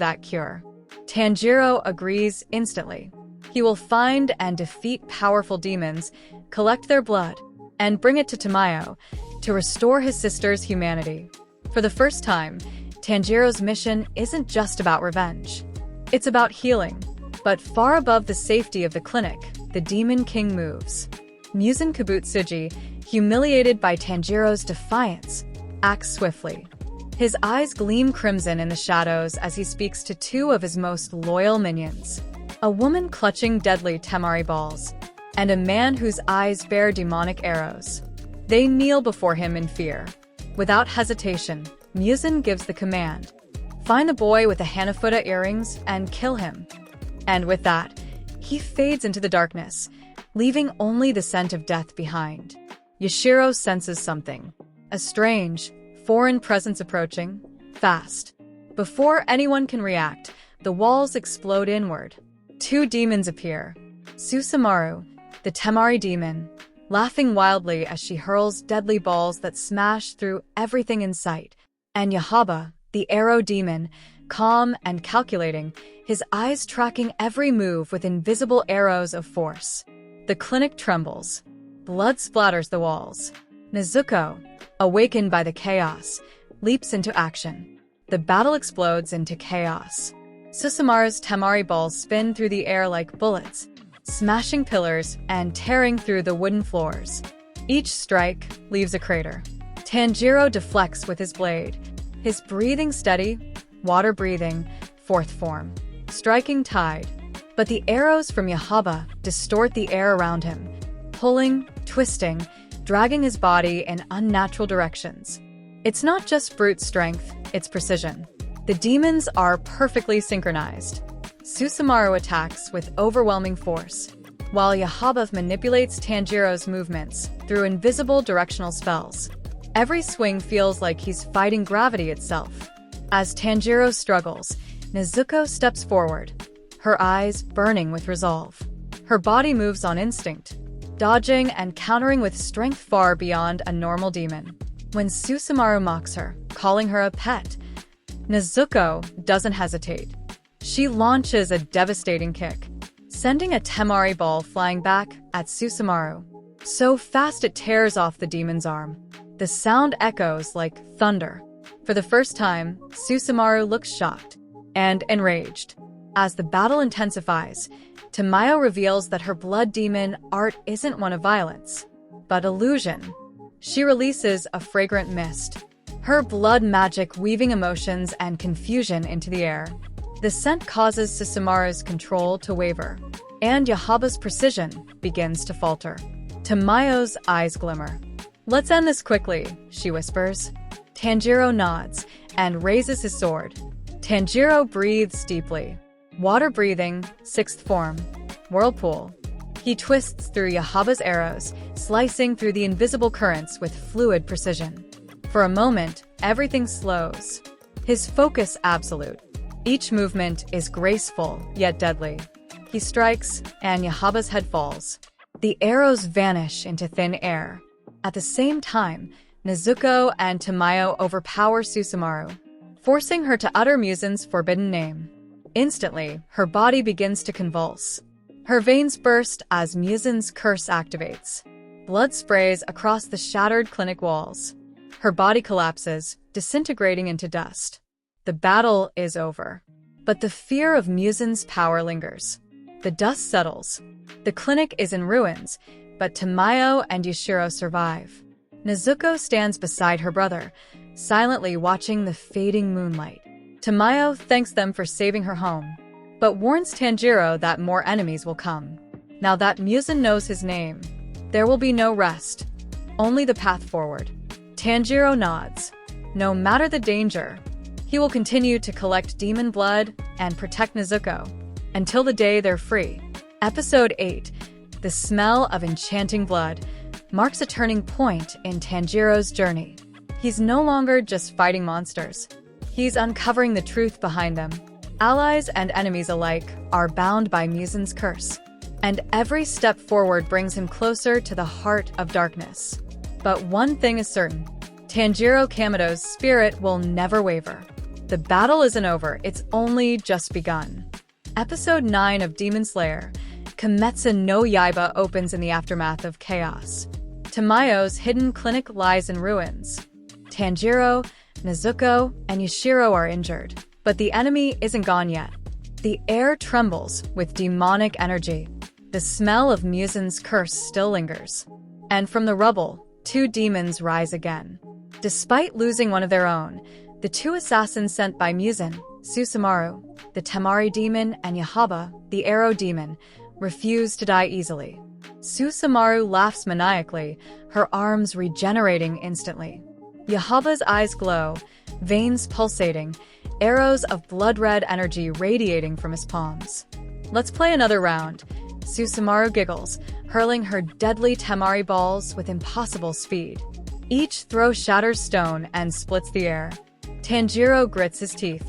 that cure. Tanjiro agrees instantly. He will find and defeat powerful demons, collect their blood, and bring it to Tamayo to restore his sister's humanity. For the first time, Tanjiro's mission isn't just about revenge. It's about healing. But far above the safety of the clinic, the Demon King moves. Mugen Kibutsuji, humiliated by Tanjiro's defiance, acts swiftly. His eyes gleam crimson in the shadows as he speaks to two of his most loyal minions. A woman clutching deadly temari balls, and a man whose eyes bear demonic arrows. They kneel before him in fear. Without hesitation, Mugen gives the command. Find the boy with the Hanafuda earrings and kill him. And with that, he fades into the darkness, leaving only the scent of death behind. Yashiro senses something. A strange, foreign presence approaching, fast. Before anyone can react, the walls explode inward. Two demons appear. Susumaru, the Temari demon, laughing wildly as she hurls deadly balls that smash through everything in sight. And Yaiba, the arrow demon, calm and calculating, his eyes tracking every move with invisible arrows of force. The clinic trembles. Blood splatters the walls. Nezuko, awakened by the chaos, leaps into action. The battle explodes into chaos. Susumaru's Temari balls spin through the air like bullets, smashing pillars and tearing through the wooden floors. Each strike leaves a crater. Tanjiro deflects with his blade, his breathing steady, water-breathing, fourth form, striking tide. But the arrows from Yaiba distort the air around him, pulling, twisting, dragging his body in unnatural directions. It's not just brute strength, it's precision. The demons are perfectly synchronized. Susumaru attacks with overwhelming force, while Yaiba manipulates Tanjiro's movements through invisible directional spells. Every swing feels like he's fighting gravity itself. As Tanjiro struggles, Nezuko steps forward, her eyes burning with resolve. Her body moves on instinct, dodging and countering with strength far beyond a normal demon. When Susumaru mocks her, calling her a pet, Nezuko doesn't hesitate. She launches a devastating kick, sending a Temari ball flying back at Susumaru. So fast it tears off the demon's arm. The sound echoes like thunder. For the first time, Susumaru looks shocked and enraged. As the battle intensifies, Tamayo reveals that her blood demon art isn't one of violence, but illusion. She releases a fragrant mist, her blood magic weaving emotions and confusion into the air. The scent causes Susumaru's control to waver, and Yaiba's precision begins to falter. Tamayo's eyes glimmer. "Let's end this quickly," she whispers. Tanjiro nods and raises his sword. Tanjiro breathes deeply. Water-breathing, sixth form, whirlpool. He twists through Yaiba's arrows, slicing through the invisible currents with fluid precision. For a moment, everything slows. His focus absolute. Each movement is graceful, yet deadly. He strikes, and Yaiba's head falls. The arrows vanish into thin air. At the same time, Nezuko and Tamayo overpower Susumaru, forcing her to utter Mugen's forbidden name. Instantly, her body begins to convulse. Her veins burst as Mugen's curse activates. Blood sprays across the shattered clinic walls. Her body collapses, disintegrating into dust. The battle is over. But the fear of Mugen's power lingers. The dust settles. The clinic is in ruins, but Tamayo and Yashiro survive. Nezuko stands beside her brother, silently watching the fading moonlight. Tamayo thanks them for saving her home, but warns Tanjiro that more enemies will come. Now that Mugen knows his name, there will be no rest, only the path forward. Tanjiro nods. No matter the danger, he will continue to collect demon blood and protect Nezuko until the day they're free. Episode 8, The Smell of Enchanting Blood, marks a turning point in Tanjiro's journey. He's no longer just fighting monsters. He's uncovering the truth behind them. Allies and enemies alike are bound by Mugen's curse, and every step forward brings him closer to the heart of darkness. But one thing is certain, Tanjiro Kamido's spirit will never waver. The battle isn't over, it's only just begun. Episode 9 of Demon Slayer, Kimetsu no Yaiba opens in the aftermath of chaos. Tamayo's hidden clinic lies in ruins. Tanjiro, Nezuko, and Hashira are injured, but the enemy isn't gone yet. The air trembles with demonic energy. The smell of Mugen's curse still lingers. And from the rubble, 2 demons rise again. Despite losing one of their own, the 2 assassins sent by Mugen, Susumaru, the Temari demon, and Yaiba, the arrow demon, refuse to die easily. Susumaru laughs maniacally, her arms regenerating instantly. Yaiba's eyes glow, veins pulsating, arrows of blood-red energy radiating from his palms. Let's play another round. Susumaru giggles, hurling her deadly Temari balls with impossible speed. Each throw shatters stone and splits the air. Tanjiro grits his teeth,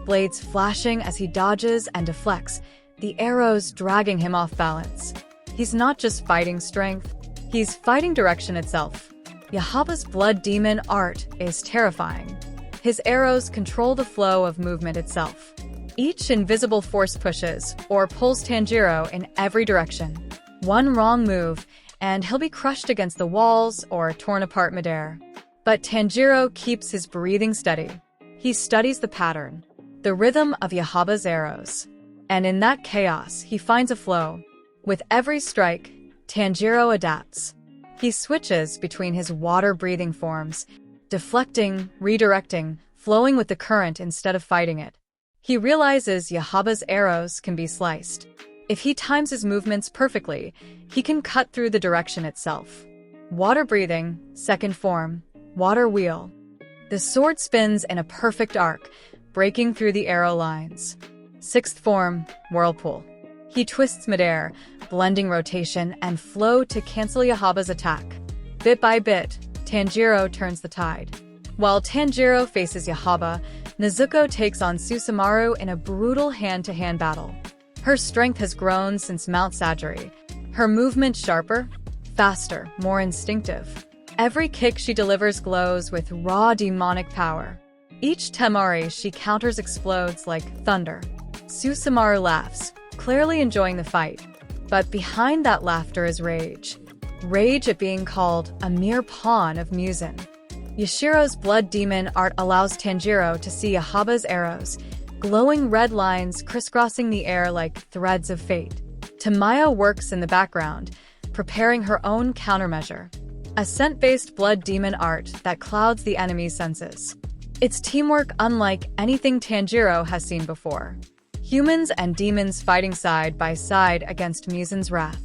blades flashing as he dodges and deflects, the arrows dragging him off balance. He's not just fighting strength, he's fighting direction itself. Yaiba's blood demon art is terrifying. His arrows control the flow of movement itself. Each invisible force pushes or pulls Tanjiro in every direction. One wrong move, and he'll be crushed against the walls or torn apart midair. But Tanjiro keeps his breathing steady. He studies the pattern, the rhythm of Yaiba's arrows. And in that chaos, he finds a flow. With every strike, Tanjiro adapts. He switches between his water-breathing forms, deflecting, redirecting, flowing with the current instead of fighting it. He realizes Yaiba's arrows can be sliced. If he times his movements perfectly, he can cut through the direction itself. Water-breathing, second form, water wheel. The sword spins in a perfect arc, breaking through the arrow lines. Sixth form, whirlpool. He twists midair, blending rotation and flow to cancel Yaiba's attack. Bit by bit, Tanjiro turns the tide. While Tanjiro faces Yaiba, Nezuko takes on Susumaru in a brutal hand-to-hand battle. Her strength has grown since Mount Natagumo. Her movement sharper, faster, more instinctive. Every kick she delivers glows with raw demonic power. Each Temari she counters explodes like thunder. Susumaru laughs, clearly enjoying the fight. But behind that laughter is rage. Rage at being called a mere pawn of Mugen. Yashiro's blood demon art allows Tanjiro to see Yaiba's arrows, glowing red lines crisscrossing the air like threads of fate. Tamayo works in the background, preparing her own countermeasure. A scent-based blood demon art that clouds the enemy's senses. It's teamwork unlike anything Tanjiro has seen before. Humans and demons fighting side by side against Mugen's wrath.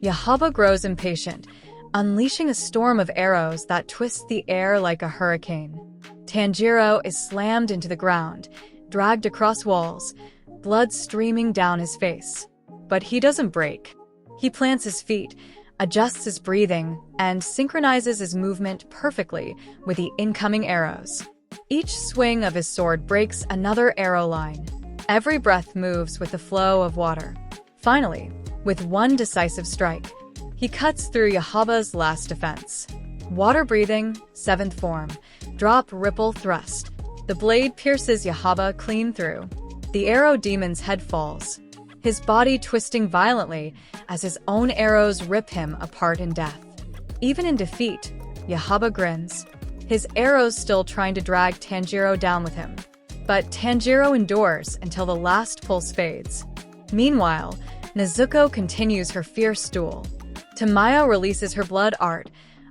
Yaiba grows impatient, unleashing a storm of arrows that twists the air like a hurricane. Tanjiro is slammed into the ground, dragged across walls, blood streaming down his face. But he doesn't break. He plants his feet, adjusts his breathing, and synchronizes his movement perfectly with the incoming arrows. Each swing of his sword breaks another arrow line. Every breath moves with the flow of water. Finally, with one decisive strike, he cuts through Yaiba's last defense. Water-breathing, seventh form, drop ripple thrust. The blade pierces Yaiba clean through. The arrow demon's head falls, his body twisting violently as his own arrows rip him apart in death. Even in defeat, Yaiba grins, his arrows still trying to drag Tanjiro down with him. But Tanjiro endures until the last pulse fades. Meanwhile, Nezuko continues her fierce duel. Tamayo releases her blood art,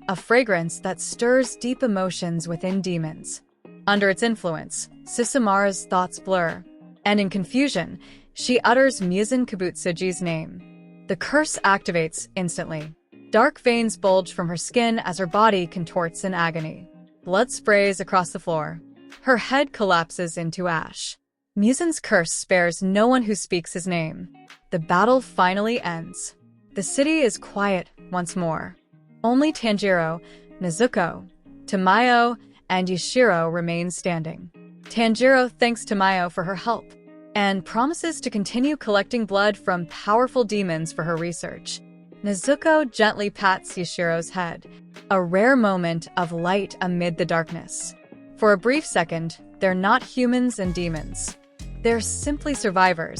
a fragrance that stirs deep emotions within demons. Under its influence, Susumaru's thoughts blur, and in confusion, she utters Mugen Kibutsuji's name. The curse activates instantly. Dark veins bulge from her skin as her body contorts in agony. Blood sprays across the floor. Her head collapses into ash. Mugen's curse spares no one who speaks his name. The battle finally ends. The city is quiet once more. Only Tanjiro, Nezuko, Tamayo, and Hashira remain standing. Tanjiro thanks Tamayo for her help and promises to continue collecting blood from powerful demons for her research. Nezuko gently pats Yashiro's head, a rare moment of light amid the darkness. For a brief second, They're not humans and demons. They're simply survivors.